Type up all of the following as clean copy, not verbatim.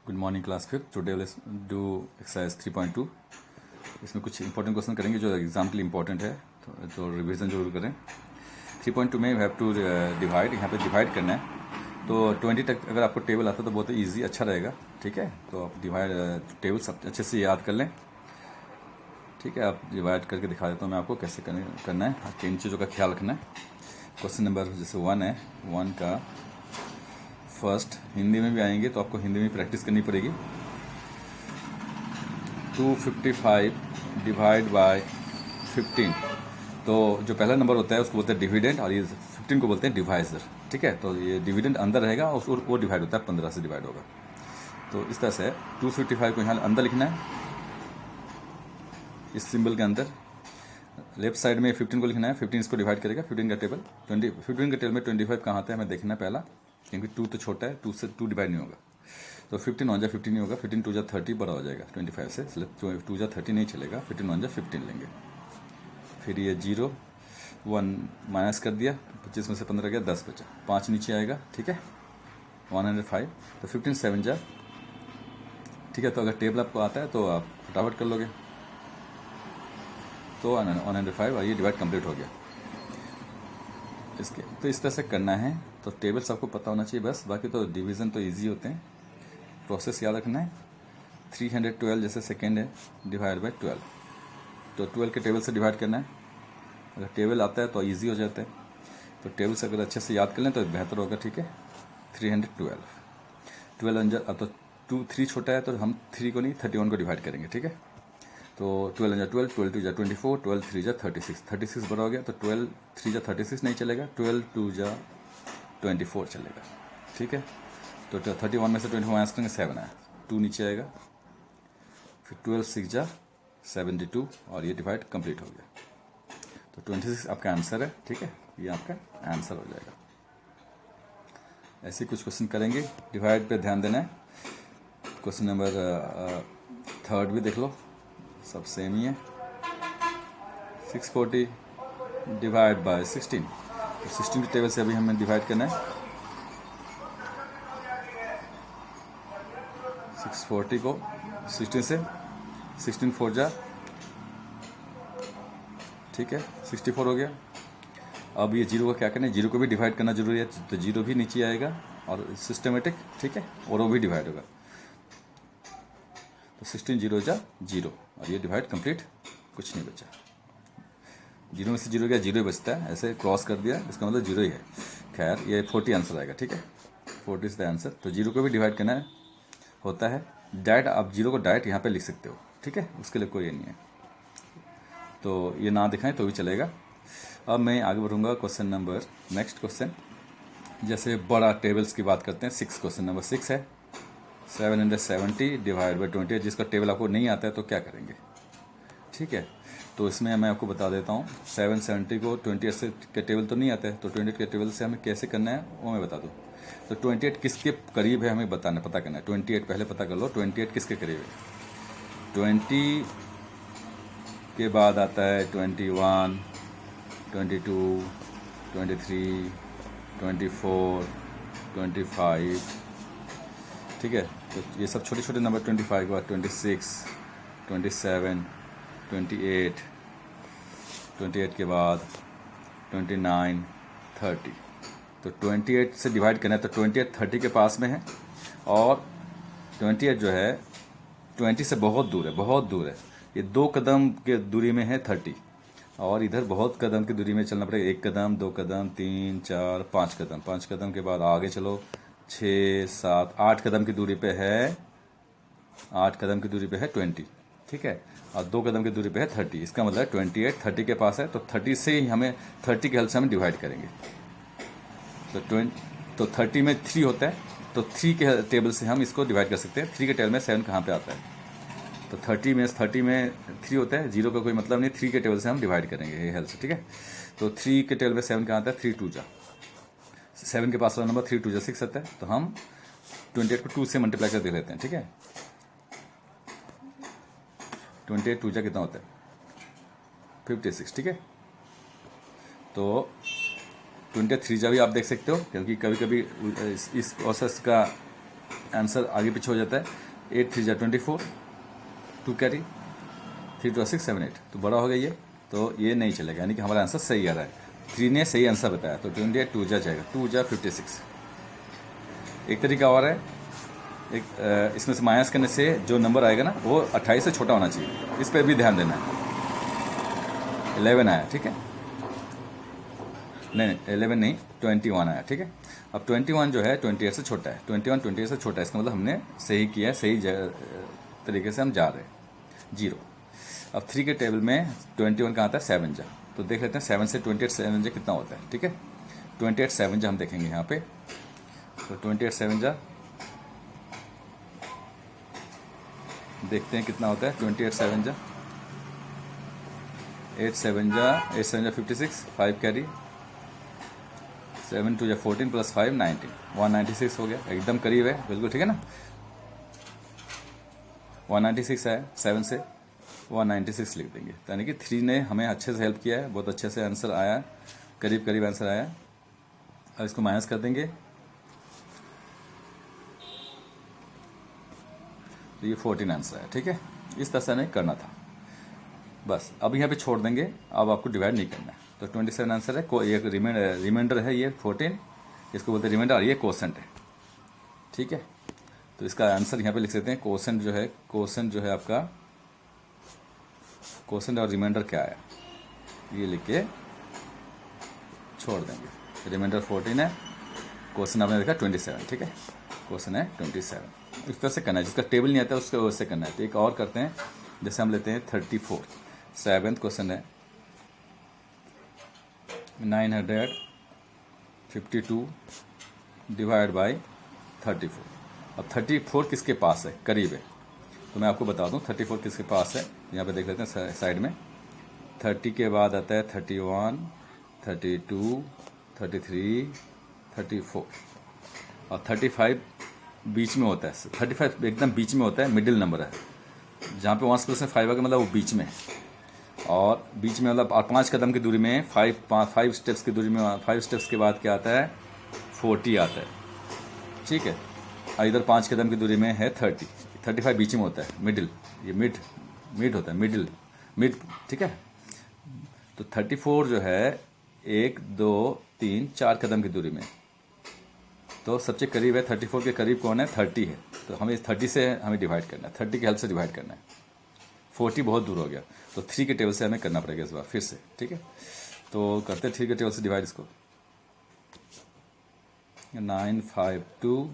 Good morning class fifth. Today let's do exercise 3.2। इसमें कुछ important question करेंगे जो एग्जाम के लिए इंपॉर्टेंट है, तो रिवीजन जरूर करें। 3.2 में यू हैव टू डिवाइड, यहाँ पे डिवाइड करना है। तो 20 तक अगर आपको टेबल आता है तो बहुत ईजी अच्छा रहेगा। ठीक है, तो आप डिवाइड टेबल सब अच्छे से याद कर लें। ठीक है, आप डिवाइड करके दिखा देता हूँ मैं आपको कैसे करना है। किन चीज़ों का ख्याल रखना है। क्वेश्चन नंबर जैसे 1 है, 1 का फर्स्ट हिंदी में भी आएंगे तो आपको हिंदी में प्रैक्टिस करनी पड़ेगी। 255 डिवाइड बाय 15। तो जो पहला नंबर होता है उसको बोलते हैं डिविडेंड और ये 15 को बोलते हैं डिवाइजर। ठीक है, तो ये डिविडेंड अंदर रहेगा और वो डिवाइड होता है 15 से डिवाइड होगा। तो इस तरह से 255 को यहाँ अंदर लिखना है, इस सिंबल के अंदर। लेफ्ट साइड में 15 को लिखना है, 15 इसको डिवाइड करेगा। 15 का टेबल 15 के टेबल में 25 कहाँ आता है हमें देखना है पहला, क्योंकि 2 तो छोटा है, 2 से 2 डिवाइड नहीं होगा। तो 15 1 जा 15 नहीं होगा, 15 2 जा 30 बड़ा हो जाएगा 25 से, इसलिए 2 जा 30 नहीं चलेगा, 15 1 जा 15 लेंगे। फिर ये 0 1 माइनस कर दिया, 25 में से 15 गया, 10 बचा, 5 नीचे आएगा। ठीक है, 105। तो 15 7 जा। ठीक है, तो अगर टेबल आपको आता है तो आप फटाफट कर लोगे। तो 105 और ये डिवाइड कंप्लीट हो गया इसके। तो इस तरह से करना है। तो टेबल सबको पता होना चाहिए बस, बाकी तो डिवीज़न तो इजी होते हैं। प्रोसेस याद रखना है। 312 जैसे सेकेंड है, डिवाइड बाय 12। तो 12 के टेबल से डिवाइड करना है। अगर टेबल आता है तो इजी हो जाता है, तो टेबल से अगर अच्छे से याद कर लें तो बेहतर होगा। ठीक है, 312 12 अंजर। अब तो 3 छोटा है तो हम 3 को नहीं 31 को डिवाइड करेंगे। ठीक है, तो 12 अंजर 12, 12 2 जा 24, 12 3 जा 36, 36 बड़ा हो गया। तो 12 3 जा 36 नहीं चलेगा, 12 2 जा 24 चलेगा। ठीक है, तो 31 में से 24 माइनस करेंगे, 7 आया, 2 नीचे आएगा। फिर 12 6 जा 72 और ये डिवाइड कंप्लीट हो गया। तो 26 आपका आंसर है। ठीक है, ये आपका आंसर हो जाएगा। ऐसे कुछ क्वेश्चन करेंगे, डिवाइड पे ध्यान देना है। क्वेश्चन नंबर थर्ड भी देख लो, सब सेम ही है। 640 डिवाइड बाय 16। तो 16 के टेबल से अभी हमें डिवाइड करना है। 640 को 16 से, 16 4 जा। ठीक है, 64 हो गया। अब ये 0 का क्या करना है, 0 को भी डिवाइड करना जरूरी है, तो 0 भी नीचे आएगा और सिस्टमेटिक। ठीक है, और वो भी डिवाइड होगा। तो 16 0 जा 0 और ये डिवाइड कंप्लीट, कुछ नहीं बचा। 0 में से 0 गया, 0 ही बचता है, ऐसे क्रॉस कर दिया, इसका मतलब 0 ही है। खैर ये 40 आंसर आएगा। ठीक है, 40 इज द आंसर। तो 0 को भी डिवाइड करना है होता है डायरेक्ट। आप 0 को डायरेक्ट यहाँ पे लिख सकते हो। ठीक है, उसके लिए कोई ये नहीं है, तो ये ना दिखाएं तो भी चलेगा। अब मैं आगे बढ़ूंगा। क्वेश्चन नंबर नेक्स्ट क्वेश्चन, जैसे बड़ा टेबल्स की बात करते हैं। 6 क्वेश्चन नंबर 6 है, 770 डिवाइड बाई 28। जिसका टेबल आपको नहीं आता है तो क्या करेंगे। ठीक है, तो इसमें मैं आपको बता देता हूँ। 770 को 28 से के टेबल तो नहीं आता है, तो 28 के टेबल से हमें कैसे करना है वो मैं बता दूँ। तो 28 किसके करीब है हमें पता करना है। 28 पहले पता कर लो, 28 किसके करीब है। 20 के बाद आता है 21, 22, 23, 24, 25। ठीक है, तो ये सब छोटे छोटे नंबर। 25 के बाद 26, 27, 28, 28 के बाद 29, 30। तो 28 से डिवाइड करना है, तो 28 30 के पास में है, और 28 जो है 20 से बहुत दूर है, बहुत दूर है। ये 2 कदम के दूरी में है 30, और इधर बहुत कदम की दूरी में चलना पड़ेगा। 1 कदम, 2 कदम, 3 4 5 कदम। 5 कदम के बाद आगे चलो, 6 7 8 कदम की दूरी पे है, 8 कदम की दूरी पे है 20। ठीक है, और 2 कदम की दूरी पे है 30। इसका मतलब 28 30 के पास है, तो 30 से ही हमें 30 के हेल्प से हम डिवाइड करेंगे। तो 30 में 3 होता है, तो 3 के टेबल से हम इसको डिवाइड कर सकते हैं। 3 के टेबल में 7 कहाँ पे आता है, तो 30 में 3 होता है। 0 का कोई मतलब नहीं, 3 के टेबल से हम डिवाइड करेंगे ये हेल्प से। ठीक है, तो 3 के टेबल में 7 कहाँ आता है, 3 2 जा। 7 के पास वाला नंबर 3 2 जा 6 आता है, तो हम 28 को 2 से मल्टीप्लाई कर दे लेते हैं। ठीक है, 28 2 जा कितना होता है, 56। ठीक है, तो 23 जा भी आप देख सकते हो, क्योंकि कभी कभी इस प्रोसेस का आंसर आगे पीछे हो जाता है। 8 3 जा 24, 2 कैरी, 3 2 6 7 8, तो बड़ा हो गया ये, तो ये नहीं चलेगा, यानी कि हमारा आंसर सही आ रहा है। 3 ने सही आंसर बताया, तो 28 2 जा जाएगा, 2 जा 56। एक तरीका और है, एक इसमें से माइनस करने से जो नंबर आएगा ना वो 28 से छोटा होना चाहिए, इस पर भी ध्यान देना है। 11 आया, ठीक है, नहीं 11 नहीं 21 आया, ठीक है। अब 21 जो है 28 से छोटा है, 21 28 से छोटा है, इसका मतलब हमने सही किया है, सही तरीके से हम जा रहे हैं। 0। अब 3 के टेबल में 21 कहाँ आता है, 7 जा, तो देख लेते हैं 7 से 28 7 जा कितना होता है, ठीक है। 28 7 जा हम देखेंगे यहाँ पे, तो 28 7 जा देखते हैं कितना होता है। 28 7 जा 8 7 जा 56, 5 कैरी, 7 2 जा 14 प्लस 5 19, 196 हो गया, एकदम करीब है, बिल्कुल ठीक है ना। 196 है, 7 से 196 लिख देंगे, तो यानी कि 3 ने हमें अच्छे से हेल्प किया है, बहुत अच्छे से आंसर आया, करीब करीब आंसर आया। अब इसको माइनस कर देंगे, तो ये 14 आंसर है, ठीक है। इस तरह से हमें करना था, बस। अब यहाँ पे छोड़ देंगे, अब आपको डिवाइड नहीं करना है, तो 27 आंसर है। ये रिमाइंडर है, ये 14, इसको बोलते हैं रिमाइंडर, और ये क्वोशेंट है, ठीक है। तो इसका आंसर यहाँ पे लिख सकते हैं, क्वोशेंट जो है आपका, क्वोशेंट और रिमाइंडर क्या है ये लिख के छोड़ देंगे। रिमाइंडर 14 है, क्वोशेंट आपने देखा 27, ठीक है, क्वोशेंट है 27। इस तरह से करना है, जिसका टेबल नहीं आता है उसको वैसे करना है। तो एक और करते हैं, जैसे हम लेते हैं 34, 7th क्वेश्चन है, 952 डिवाइड बाई 34। अब 34 किसके पास है, करीब है, तो मैं आपको बता दूं 34 किसके पास है। यहाँ पे देख लेते हैं साइड में, 30 के बाद आता है 31, 32, 33, 34 और 35 बीच में होता है। 35 एकदम बीच में होता है, मिडिल नंबर है, जहाँ पे 1 + 5 का मतलब वो बीच में है, और बीच में मतलब और 5 कदम की दूरी में 5 स्टेप्स की दूरी में 5 स्टेप्स के बाद क्या आता है, 40 आता है, ठीक है। और इधर 5 कदम की दूरी में है 30, 35 बीच में होता है, मिडिल, ये मिड होता है, मिड, ठीक है। तो 34 जो है 1 2 3 4 कदम की दूरी में, तो सबसे करीब है 34 के करीब कौन है, 30 है, तो हमें इस 30 से हमें डिवाइड करना है, 30 की हेल्प से डिवाइड करना है। 40 बहुत दूर हो गया, तो 3 के टेबल से हमें करना पड़ेगा इस बार फिर से, ठीक है। तो करते हैं 3 के टेबल से डिवाइड इसको, 952,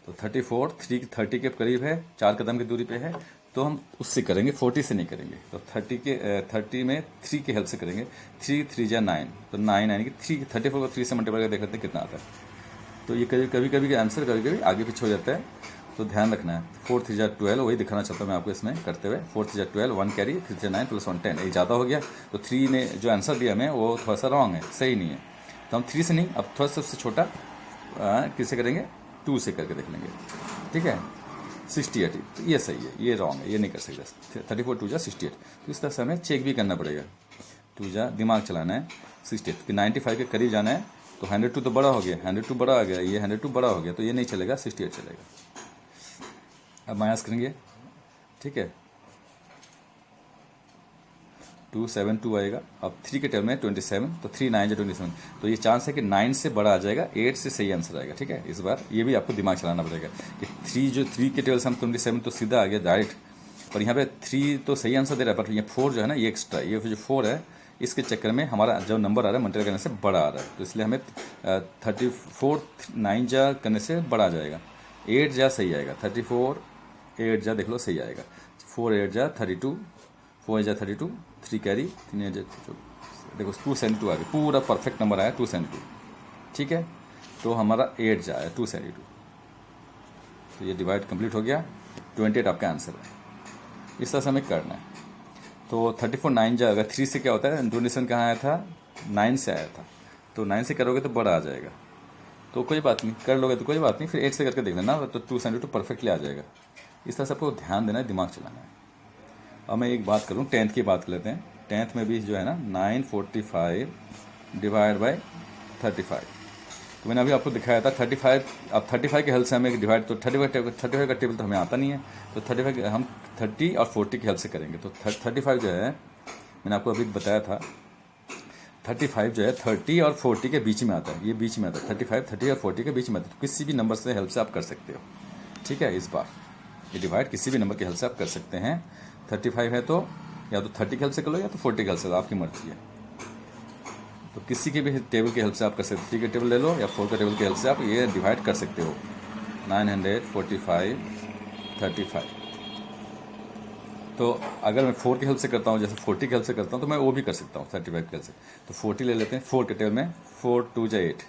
तो 34 30 के करीब है, 4 कदम की दूरी पे है, तो हम उससे करेंगे, 40 से नहीं करेंगे। तो 30 में 3 की हेल्प से करेंगे, 3 3 जा 9, तो 9 यानी कि 34 को 3 से मल्टीप्लाई करके देख लेते हैं कितना आता है। तो ये कभी कभी आंसर कभी कभी आगे पीछे हो जाता है, तो ध्यान रखना है। 4 3 जा 12, वही दिखाना चाहता हूँ मैं आपको इसमें करते हुए। 4 3 जा 12, 1 कैरी, 3 3 9 प्लस 1 10, ये ज़्यादा हो गया, तो 3 ने जो आंसर दिया हमें वो थोड़ा सा रॉन्ग है, सही नहीं है, तो हम 3 से नहीं, अब थोड़ा सा उससे छोटा किससे करेंगे, 2 से करके देख लेंगे, ठीक है। 68, तो ये सही है, ये रॉन्ग है, ये नहीं कर सकते। 34 2 जा 68, तो इस तरह से हमें चेक भी करना पड़ेगा, 2 जा दिमाग चलाना है, 68 कि 95 के करीब जाना है, तो 102 तो बड़ा हो गया, 102 बड़ा आ गया, ये 102 बड़ा हो गया, तो ये नहीं चलेगा, 68 चलेगा। अब माइनस करेंगे, ठीक है, 272 आएगा। अब 3 के टर्म में 27, तो 3 9 जा 27, तो ये चांस है कि 9 से बड़ा आ जाएगा, 8 से सही आंसर आएगा, ठीक है। इस बार ये भी आपको दिमाग चलाना पड़ेगा कि 3 के टेबल से हम 27 तो सीधा आ गया डायरेक्ट, पर यहाँ पे 3 तो सही आंसर दे रहा है, पर ये 4 जो है ना, ये एक्स्ट्रा, ये जो 4 है, इसके चक्कर में हमारा जो नंबर आ रहा है मल्टीप्लाई करने से बड़ा आ रहा है, तो इसलिए हमें 34 9 जा करने से बड़ा आ जाएगा, 8 जा सही आएगा, 34 8 जा देख लो सही आएगा, 4 8 जा 32, 4 8 जा 32, 3 कैरी, 3 8 जा देखो 272 आ गया, पूरा परफेक्ट नंबर आया 272, ठीक है। तो हमारा 8 जा आया 272, तो ये डिवाइड कंप्लीट हो गया, 28 आपका आंसर है। इस तरह से हमें करना है। तो 34 9 जाएगा, 3 से क्या होता है, डोनेशन कहाँ आया था, 9 से आया था, तो 9 से करोगे तो बड़ा आ जाएगा, तो कोई बात नहीं, कर लोगे तो कोई बात नहीं, फिर 8 से करके देख लेना, तो 272 परफेक्टली आ जाएगा। इस तरह से आपको ध्यान देना है, दिमाग चलाना है। अब मैं एक बात करूँ, 10th की बात कर लेते हैं। 10th में भी जो है ना, 945 डिवाइड बाई 35, तो मैंने अभी आपको दिखाया था 35। अब 35 के हेल्प से हमें एक डिवाइड, तो 35 का टेबल तो हमें आता नहीं है, तो 35 हम 30 और 40 की हेल्प से करेंगे। तो 35 जो है, मैंने आपको अभी बताया था, 35 जो है 30 और 40 के बीच में आता है, ये बीच में आता है, 35 30 और 40 के बीच में आता है। तो किसी भी नंबर से हेल्प से आप कर सकते हो, ठीक है। इस बार ये डिवाइड किसी भी नंबर की हेल्प से आप कर सकते हैं। 35 है तो या तो 30 की हेल्प से कर लो या तो 40 की हेल्प से, आपकी मर्जी है। तो किसी के भी टेबल की हेल्प से आप कर सकते हो, 3 के टेबल ले लो या 4 के टेबल की हेल्प से आप ये डिवाइड कर सकते हो। 945 35। तो अगर मैं 4 की हेल्प से करता हूँ, जैसे 40 की हेल्प से करता हूँ, तो मैं वो भी कर सकता हूँ 35 की हेल्प से। तो 40 ले लेते हैं, 4 के टेबल में 4 2 जा 8,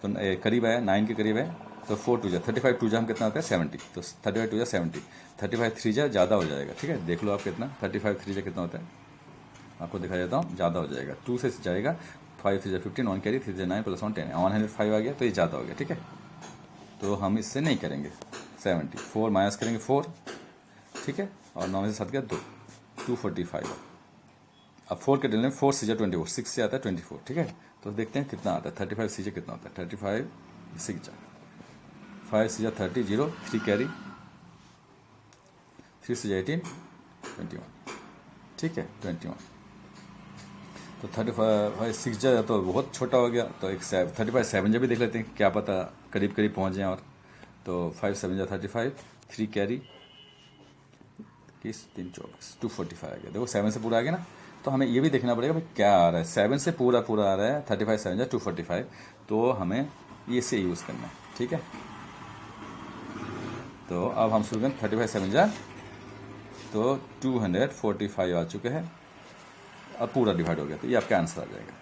तो करीब है 9 के करीब है, तो 4 2 जा 35 2 जा हम कितना आता है 70, तो 35 2 जा 70, 35 3 जा ज़्यादा हो जाएगा, ठीक है। देख लो आप कितना 35 3 जा कितना होता है, आपको दिखा देता हूँ, ज़्यादा हो जाएगा, 2 से जाएगा, 5 3 जा 15, 1 कैरी, 3 जा 9 प्लस 1 10, 105 आ गया, तो ये ज़्यादा हो गया, ठीक है। तो हम इससे नहीं करेंगे, 74 माइनस करेंगे 4, ठीक है, और 9 में से 7 गया 2, 245। अब 4 के डेल में 4 सीजा 24, 6 से आता है 24, ठीक है। तो देखते हैं कितना आता है, 35 सीजा कितना होता है, 35 6 5 सीजा 30, 0 3 कैरी, 3 सीजा 18 21, ठीक है 21। तो 35 6 जा तो बहुत छोटा हो गया, तो एक 35 7 जा भी देख लेते हैं, क्या पता करीब करीब पहुंच जाए। और तो 5 7 जा 35, 3 कैरी, 3 24, 245 आ गया। देखो 7 से पूरा आ गया ना, तो हमें ये भी देखना पड़ेगा भाई क्या आ रहा है, 7 से पूरा पूरा आ रहा है, 35 7 जा 245, तो हमें ये से यूज़ करना है, ठीक है। तो अब हम शुरू करें, 35 7 जा तो 245 आ चुके हैं, अब पूरा डिवाइड हो गया, तो ये आपका आंसर आ जाएगा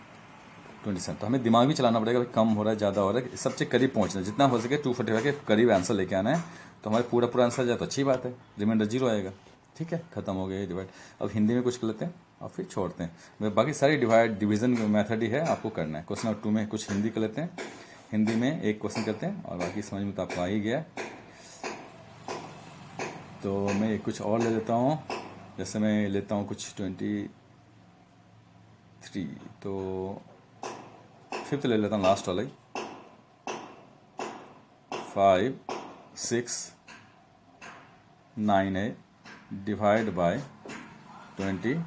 27। तो हमें दिमाग भी चलाना पड़ेगा भाई, कम हो रहा है ज़्यादा हो रहा है, सबसे करीब पहुंचना है, जितना हो सके 245 के करीब आंसर लेके आना है। तो हमारे पूरा पूरा आंसर जाए तो अच्छी बात है, रिमाइंडर 0 आएगा, ठीक है, खत्म हो गया ये डिवाइड। अब हिंदी में कुछ कर लेते हैं और फिर छोड़ते हैं, बाकी सारी डिवीजन मेथड ही है, आपको करना है। क्वेश्चन नंबर 2 में कुछ हिंदी कर लेते हैं, हिंदी में एक क्वेश्चन करते हैं, और बाकी समझ में तो आपको आ ही गया। तो मैं कुछ और ले लेता हूँ, जैसे मैं लेता हूँ कुछ 23, तो 5th ले लेता हूँ, लास्ट वाला ही, 5 6 9 है डिवाइड बाय 23।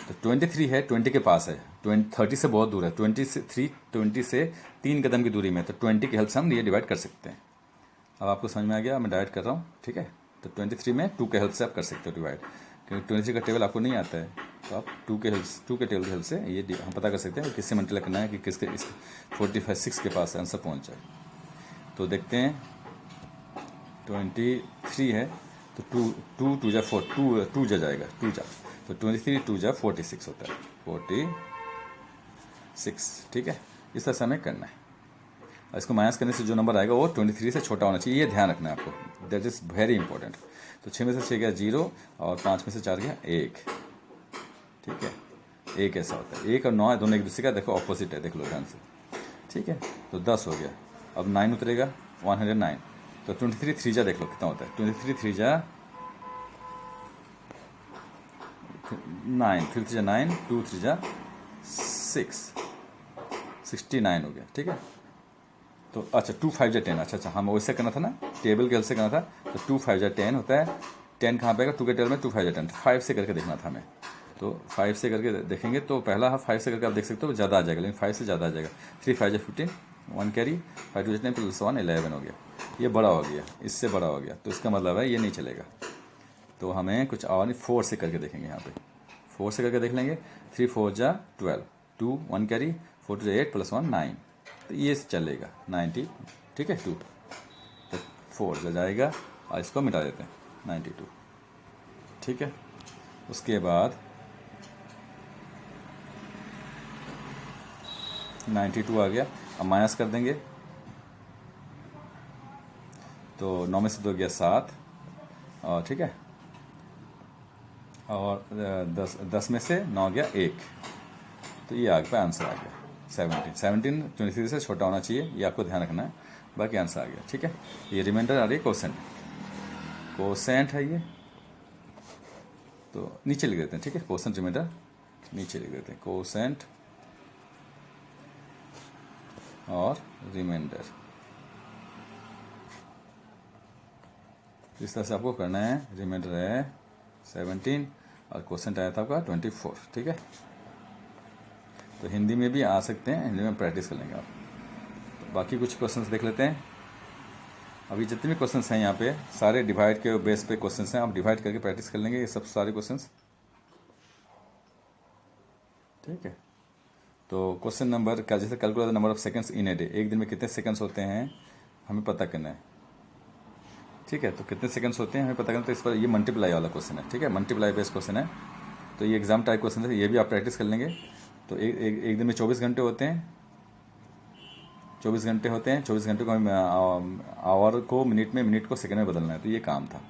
तो 23 है, 20 के पास है, 30 से बहुत दूर है, 20 से 3 कदम की दूरी में, तो 20 की हेल्प से हम ये डिवाइड कर सकते हैं। अब आपको समझ में आ गया, मैं डाइट कर रहा हूँ, ठीक है। तो 23 में 2 के हेल्प से आप कर सकते हो डिवाइड, क्योंकि 23 का टेबल आपको नहीं आता है, तो आप 2 के टेबल की हेल्प से ये हम पता कर सकते हैं किससे मल्टीप्लाई करना है कि किसके इस 45 6 के पास आंसर पहुँच जाए। तो देखते हैं, 23 है, तो 2 2 जा 4, 2 जा जाएगा, 2 जा, तो 23 2 जा 46 होता है, 46, ठीक है। इस तरह से हमें करना है, और इसको माइनस करने से जो नंबर आएगा वो 23 से छोटा होना चाहिए, ये ध्यान रखना है आपको, दैट इज़ वेरी इंपॉर्टेंट। तो 6 में से 6 गया 0, और 5 में से 4 गया 1, ठीक है। 1 ऐसा होता है, 1 और 9 दोनों एक दूसरे का देखो ऑपोजिट है, देख लो ध्यान से, ठीक है। तो 10 हो गया, अब 9 उतरेगा, 109, तो 23 3 जा देख लो कितना होता है, 23 3 जा 9, 3 जा 9, 2 3 जा 6, 69 हो गया, ठीक है। तो अच्छा 2 5 जा 10, अच्छा हम वैसे करना था ना, टेबल के हेल्प से करना था, तो 2 5 जा 10 होता है, 10 कहाँ पे आएगा, 2 के टेबल में 2 5 जा 10, 5 से करके देखना था हमें। तो 5 से करके देखेंगे, तो पहला 5 से करके आप देख सकते हो ज़्यादा आ जाएगा, लेकिन 5 से ज़्यादा आ जाएगा। 3 5 जा 15, 1 कैरी, 5 2 जा 10 प्लस 1 11 हो गया, ये बड़ा हो गया, इससे बड़ा हो गया, तो इसका मतलब है ये नहीं चलेगा। तो हमें कुछ और नहीं, 4 से करके देखेंगे, यहाँ पे 4 से करके देख लेंगे, 3 4 जा 12, 2 1 कैरी, 4 2 जा 8 प्लस 1 9, तो ये चलेगा 90, ठीक है। 2 तो 4 जा जाएगा, और इसको मिटा देते हैं 92, ठीक है। उसके बाद 92 आ गया, अब माइनस कर देंगे, तो 9 में से 2 गया 7, और ठीक है, और 10 में से 9 गया 1, तो ये आगे पे आंसर आ गया 17 23 से छोटा होना चाहिए, ये आपको ध्यान रखना है, बाकी आंसर आ गया, ठीक है। ये रिमाइंडर आ रही है, कोसेंट है ये, तो नीचे लिख देते हैं, ठीक है, कोसेंट रिमाइंडर नीचे लिख देते हैं, कोसेंट और रिमाइंडर। इस तरह से आपको करना है। रिमाइंडर है 17 और क्वेश्चन आया था आपका 24, ठीक है। तो हिंदी में भी आ सकते हैं, हिंदी में प्रैक्टिस कर लेंगे आप। तो बाकी कुछ क्वेश्चंस देख लेते हैं। अभी जितने भी क्वेश्चंस हैं यहाँ पे सारे डिवाइड के बेस पे क्वेश्चंस हैं, आप डिवाइड करके प्रैक्टिस कर लेंगे ये सब सारे क्वेश्चंस, ठीक है। तो क्वेश्चन नंबर क्या, जैसे calculate the number of seconds in a day, एक दिन में कितने सेकंड्स होते हैं हमें पता करना है, ठीक है। तो कितने सेकंड्स होते हैं हमें पता करना, तो इस पर ये मल्टीप्लाई वाला क्वेश्चन है, ठीक है, मल्टीप्लाई बेस्ड क्वेश्चन है। तो ये एग्जाम टाइप क्वेश्चन है, ये भी आप प्रैक्टिस कर लेंगे। तो एक दिन में 24 घंटे होते हैं, 24 घंटे होते हैं। 24 घंटे को हमें आवर को मिनट में, मिनट को सेकंड में बदलना है, तो ये काम था,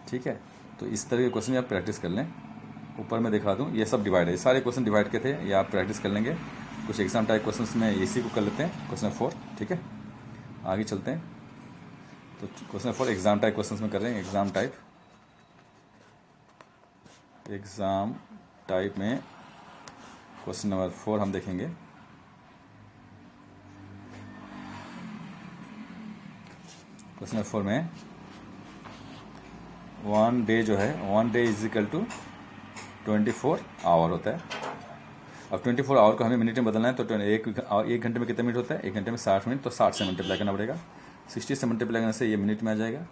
ठीक है। तो इस तरह के क्वेश्चन आप प्रैक्टिस कर लें। ऊपर मैं दिखा दूं, ये सब डिवाइड है, ये सारे क्वेश्चन डिवाइड के थे, ये आप प्रैक्टिस कर लेंगे। कुछ एग्जाम टाइप क्वेश्चंस में इसी को कर लेते हैं, क्वेश्चन 4, ठीक है। आगे चलते हैं। तो क्वेश्चन 4 एग्जाम टाइप क्वेश्चंस में कर रहे हैं। एग्जाम टाइप में क्वेश्चन नंबर 4 हम देखेंगे। क्वेश्चन नंबर 4 में 1 डे जो है, 1 day is equal to 24 hour होता है। अब 24 आवर को हमें मिनट में बदलना है, तो एक घंटे में कितने मिनट होता है, एक घंटे में 60 मिनट, तो 60 से मल्टीप्लाई करना पड़ेगा। 60 से मल्टीप्लाई करने से ये मिनट में आ जाएगा,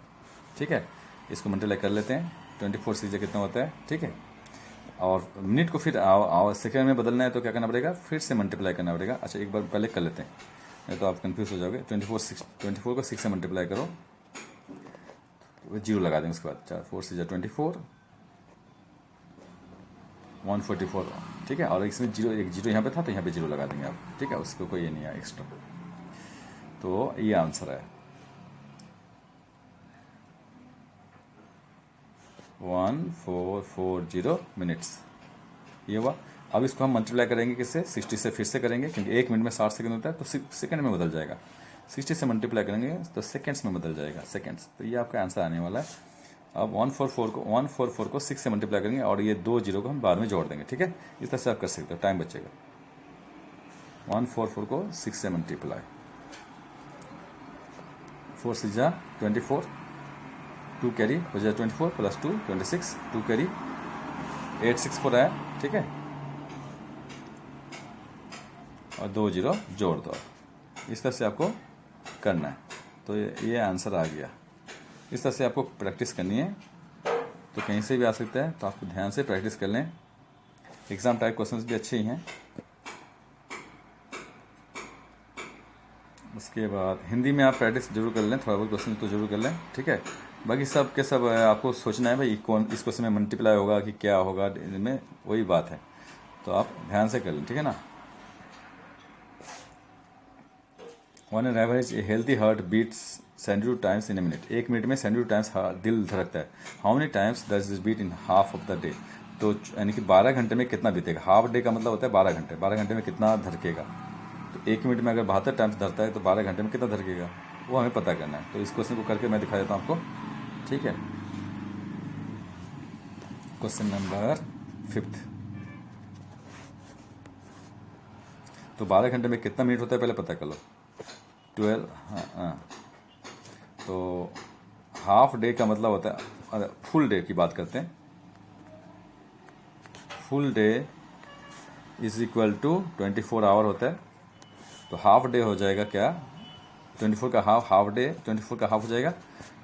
ठीक है। इसको मल्टीप्लाई कर लेते हैं, 24 से कितना होता है, ठीक है। और मिनट को फिर सेकेंड में बदलना है, तो क्या करना पड़ेगा, फिर से मल्टीप्लाई करना पड़ेगा। अच्छा एक बार पहले कर लेते हैं, नहीं तो आप कंफ्यूज हो जाओगे। 24 को 6 से मल्टीप्लाई करो, तो 0 लगा देंगे उसके बाद। 4 4 से 24, 144, ठीक है। और इसमें एक जीरो यहाँ पे था, तो यहाँ पे 0 लगा देंगे आप, ठीक है। उसको कोई ये नहीं है एक्स्ट्रा, तो ये आंसर है 1440 मिनट्स, ये हुआ। अब इसको हम मल्टीप्लाई करेंगे किससे, 60 से फिर से करेंगे, क्योंकि एक मिनट में 60 सेकंड होता है, तो सेकंड में बदल जाएगा। 60 से मल्टीप्लाई करेंगे तो सेकंड्स में बदल जाएगा, सेकंड्स। तो ये आपका आंसर आने वाला है। अब 144 को 6 से मल्टीप्लाई करेंगे, और ये 2 जीरो को हम बाद में जोड़ देंगे, ठीक है। इस तरह से आप कर सकते हो, टाइम बचेगा। 144 को 6 से मल्टीप्लाई, 4 6 24, 2 कैरी हो जाए 24 प्लस 2 26, 2 कैरी 864 आया, ठीक है। और 2 जीरो जोड़ दो, इस तरह से आपको करना है। तो ये आंसर आ गया। इस तरह से आपको प्रैक्टिस करनी है, तो कहीं से भी आ सकता है, तो आपको ध्यान से प्रैक्टिस कर लें। एग्जाम टाइप क्वेश्चंस भी अच्छे ही हैं। उसके बाद हिंदी में आप प्रैक्टिस जरूर कर लें, थोड़ा बहुत क्वेश्चन तो जरूर कर लें, ठीक है। बाकी सब के सब आपको सोचना है भाई कौन इस क्वेश्चन में मल्टीप्लाई होगा कि क्या होगा, इनमें वही बात है, तो आप ध्यान से कर लें, ठीक है ना। On an average a healthy heart beats 72 times in a minute, एक मिनट में 72 टाइम्स दिल धड़कता है। How many times does this beat in half of the day, तो यानी कि 12 घंटे में कितना बीतेगा। हाफ डे का मतलब होता है 12 घंटे, 12 घंटे में कितना धड़केगा। तो एक मिनट में अगर 72 टाइम्स धरता है, तो 12 घंटे में कितना धड़केगा, वो हमें पता करना है। तो इस क्वेश्चन को करके मैं दिखा देता हूँ आपको, ठीक है। क्वेश्चन नंबर 5, तो 12 घंटे में कितना मिनट होता है पहले पता कर लो। 12, हाँ। तो हाफ डे का मतलब होता है, फुल डे की बात करते हैं। Full day is equal to 24 hour होता है। तो हाफ डे हो जाएगा क्या, 24 का हाफ डे 24 का हाफ हो जाएगा।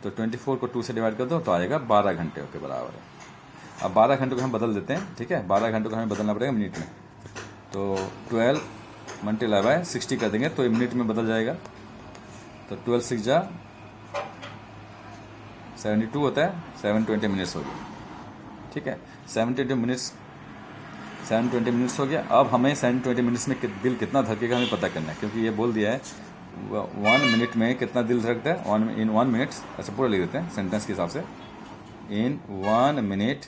तो 24 को 2 से डिवाइड कर दो, तो आएगा 12 घंटे के बराबर है। अब 12 घंटे को हम बदल देते हैं, ठीक है। 12 घंटे को हमें बदलना पड़ेगा मिनट में, तो 12 मल्टीप्लाई बाय 60 कर देंगे, तो ये मिनट में बदल जाएगा। तो 12 6 72 होता है, 720 मिनट्स हो गया, ठीक है। 720 मिनट्स हो गया। अब हमें 720 मिनट्स में दिल कितना धड़केगा हमें पता करना है, क्योंकि ये बोल दिया है 1 मिनट में कितना दिल धड़कता है। इन 1 मिनट, अच्छा पूरा लिख देते हैं सेंटेंस के हिसाब से। इन 1 मिनट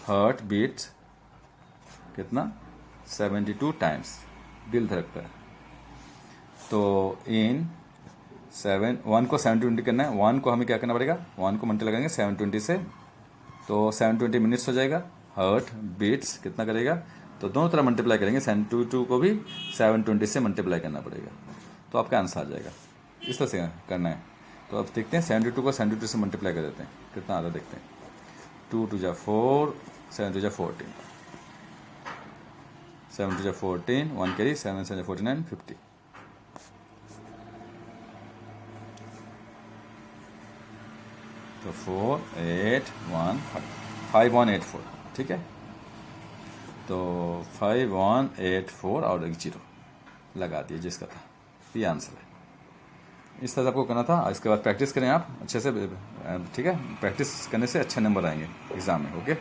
हार्ट बीट्स कितना, 72 टाइम्स दिल धड़कता है। तो इन 1 को 720 करना है, 1 को हमें क्या करना पड़ेगा, 1 को मल्टीप्लाई लगाएंगे 720 से, तो 720 मिनट्स हो जाएगा। हार्ट बीट्स कितना करेगा, तो दोनों तरफ मल्टीप्लाई करेंगे, 72 को भी 720 से मल्टीप्लाई करना पड़ेगा, तो आपका आंसर आ जाएगा। इस तरह से करना है। तो अब देखते हैं 72 को 72 से मल्टीप्लाई कर देते हैं, कितना आता है देखते हैं। 2 2 जा 4, 7 2 जा 14, 7 2 जा 14, 1 कैरी, 7 7 जा 49, 50। तो 4 8 1 5 1 8 4, ठीक है। तो 5 1 8 4 और एक 0 लगा दिए जिसका था, ये आंसर है। इस तरह से आपको करना था। इसके बाद प्रैक्टिस करें आप अच्छे से, ठीक है। प्रैक्टिस करने से अच्छे नंबर आएंगे एग्ज़ाम में। ओके।